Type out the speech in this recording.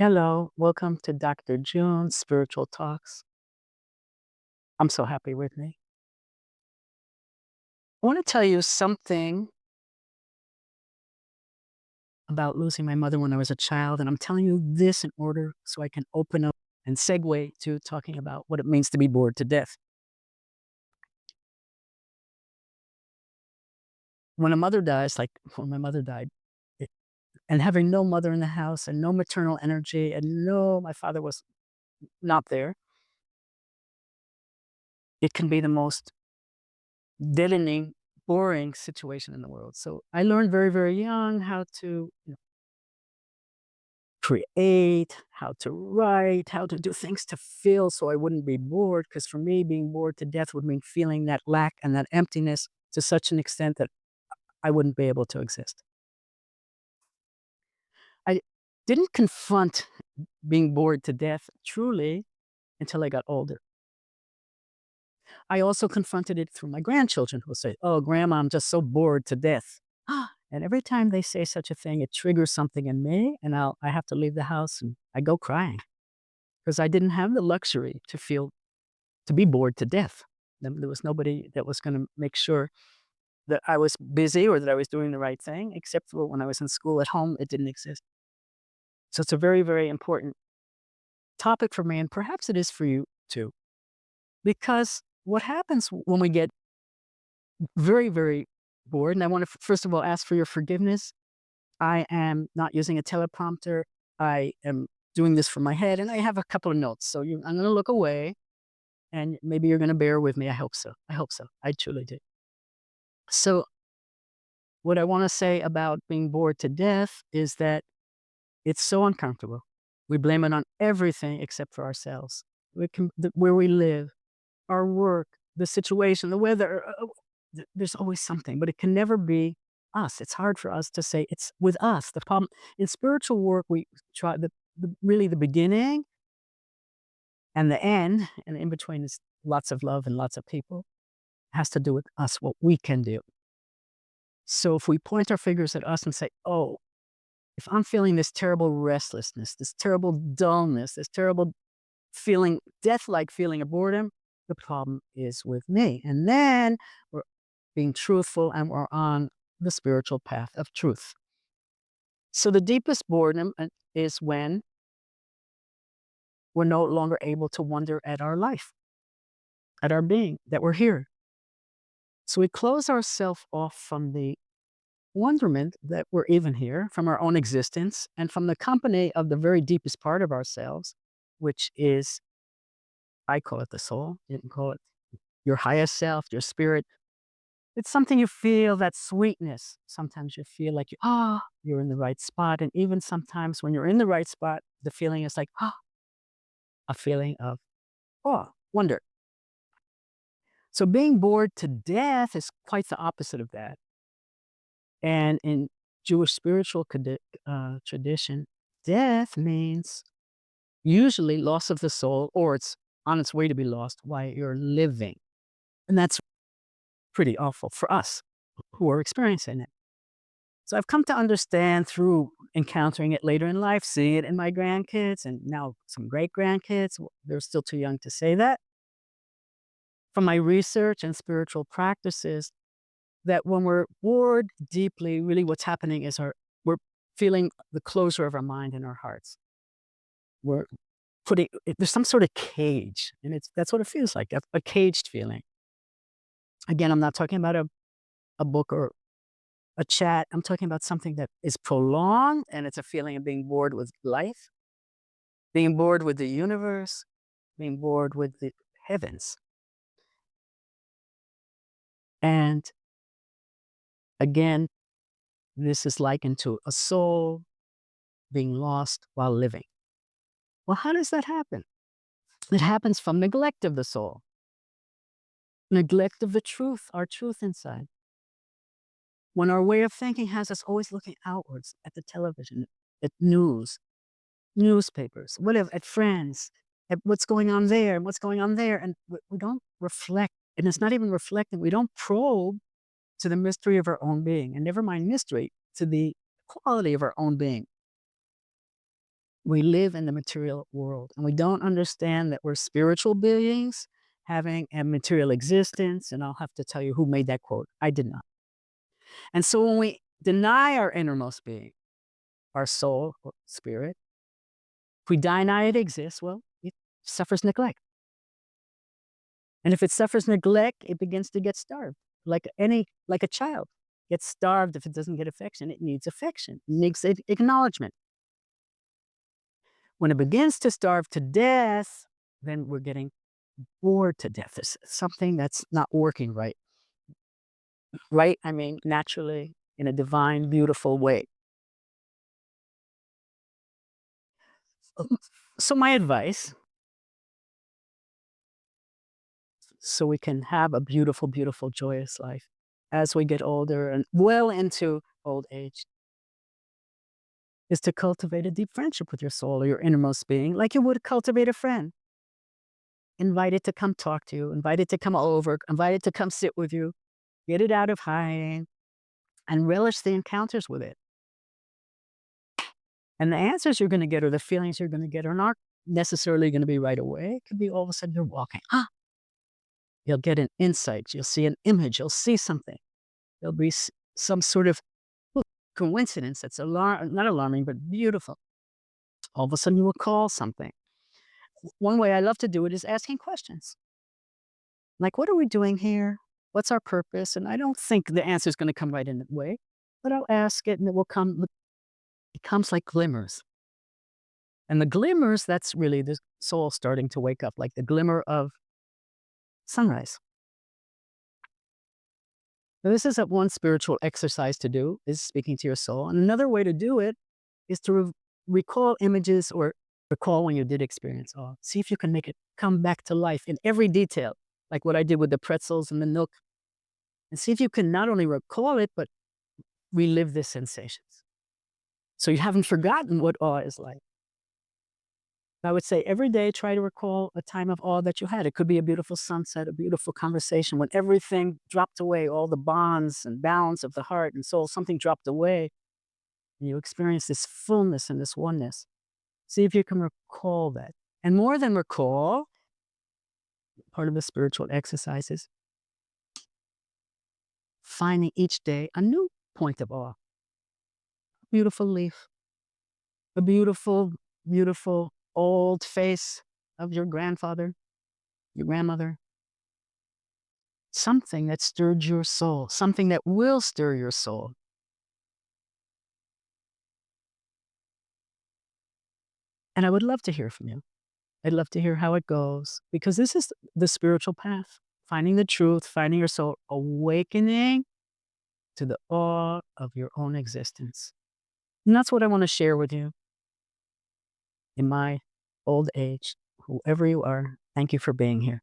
Hello, welcome to Dr. June's Spiritual Talks. I'm so happy with me. I want to tell you something about losing my mother when I was a child, and I'm telling you this in order so I can open up and segue to talking about what it means to be bored to death. When a mother dies, like when my mother died, it, and having no mother in the house and no maternal energy, and no, my father was not there, it can be the most deadening, boring situation in the world. So I learned very, very young how to create, how to write, how to do things to feel so I wouldn't be bored. Because for me, being bored to death would mean feeling that lack and that emptiness to such an extent that I wouldn't be able to exist. I didn't confront being bored to death truly until I got older. I also confronted it through my grandchildren who say, "Oh, grandma, I'm just so bored to death." And every time they say such a thing, it triggers something in me, and I have to leave the house and I go crying because I didn't have the luxury to be bored to death. There was nobody that was going to make sure that I was busy or that I was doing the right thing, except for when I was in school at home, it didn't exist. So it's a very, very important topic for me, and perhaps it is for you too. Because what happens when we get very, very bored, and I want to first of all ask for your forgiveness. I am not using a teleprompter. I am doing this from my head, and I have a couple of notes. So I'm going to look away, and maybe you're going to bear with me. I hope so. I hope so. I truly do. So what I want to say about being bored to death is that it's so uncomfortable. We blame it on everything except for ourselves. Where we live, our work, the situation, the weather. There's always something, but it can never be us. It's hard for us to say it's with us. The problem in spiritual work, we try really the beginning and the end, and in between is lots of love and lots of people. Has to do with us, what we can do. So if we point our fingers at us and say, "Oh, if I'm feeling this terrible restlessness, this terrible dullness, this terrible feeling, death-like feeling of boredom, the problem is with me." And then we're being truthful and we're on the spiritual path of truth. So the deepest boredom is when we're no longer able to wonder at our life, at our being, that we're here. So we close ourselves off from the wonderment that we're even here, from our own existence, and from the company of the very deepest part of ourselves, which is, I call it the soul. You can call it your highest self, your spirit. It's something you feel, that sweetness. Sometimes you feel like you're in the right spot. And even sometimes when you're in the right spot, the feeling is like, a feeling of awe, wonder. So being bored to death is quite the opposite of that. And in Jewish spiritual tradition, death means usually loss of the soul, or it's on its way to be lost while you're living. And that's pretty awful for us who are experiencing it. So I've come to understand through encountering it later in life, seeing it in my grandkids and now some great grandkids. They're still too young to say that. From my research and spiritual practices, that when we're bored deeply, really what's happening is we're feeling the closure of our mind and our hearts. We're there's some sort of cage, and that's what it feels like, a caged feeling. Again, I'm not talking about a book or a chat. I'm talking about something that is prolonged, and it's a feeling of being bored with life, being bored with the universe, being bored with the heavens. And again, this is likened to a soul being lost while living. Well, how does that happen? It happens from neglect of the soul, neglect of the truth, our truth inside. When our way of thinking has us always looking outwards at the television, at news, newspapers, whatever, at friends, at what's going on there and what's going on there. And we don't reflect, and it's not even reflecting, we don't probe to the mystery of our own being, and never mind mystery, to the quality of our own being. We live in the material world, and we don't understand that we're spiritual beings having a material existence, and I'll have to tell you who made that quote. I did not. And so when we deny our innermost being, our soul or spirit, if we deny it exists, well, it suffers neglect. And if it suffers neglect, it begins to get starved. Like a child gets starved if it doesn't get affection. It needs affection, it needs acknowledgement. When it begins to starve to death, then we're getting bored to death. There's something that's not working right. Right? I mean, naturally, in a divine, beautiful way. So my advice, so we can have a beautiful, beautiful, joyous life as we get older and well into old age, is to cultivate a deep friendship with your soul or your innermost being, like you would cultivate a friend. Invite it to come talk to you, invite it to come over, invite it to come sit with you, get it out of hiding, and relish the encounters with it. And the answers you're going to get or the feelings you're going to get are not necessarily going to be right away. It could be all of a sudden you're walking. You'll get an insight. You'll see an image. You'll see something. There'll be some sort of coincidence that's not alarming, but beautiful. All of a sudden you will call something. One way I love to do it is asking questions. Like, what are we doing here? What's our purpose? And I don't think the answer is going to come right in that way, but I'll ask it and it will come. It comes like glimmers. And the glimmers, that's really the soul starting to wake up, like the glimmer of sunrise. Now, this is one spiritual exercise to do, is speaking to your soul. And another way to do it is to recall images or recall when you did experience awe. See if you can make it come back to life in every detail, like what I did with the pretzels and the milk. And see if you can not only recall it, but relive the sensations. So you haven't forgotten what awe is like. I would say every day, try to recall a time of awe that you had. It could be a beautiful sunset, a beautiful conversation, when everything dropped away, all the bonds and balance of the heart and soul, something dropped away, and you experience this fullness and this oneness. See if you can recall that. And more than recall, part of the spiritual exercises, finding each day a new point of awe. A beautiful leaf, a beautiful, beautiful old face of your grandfather, your grandmother. Something that stirred your soul, something that will stir your soul. And I would love to hear from you. I'd love to hear how it goes, because this is the spiritual path, finding the truth, finding your soul, awakening to the awe of your own existence. And that's what I want to share with you in my old age. Whoever you are, thank you for being here.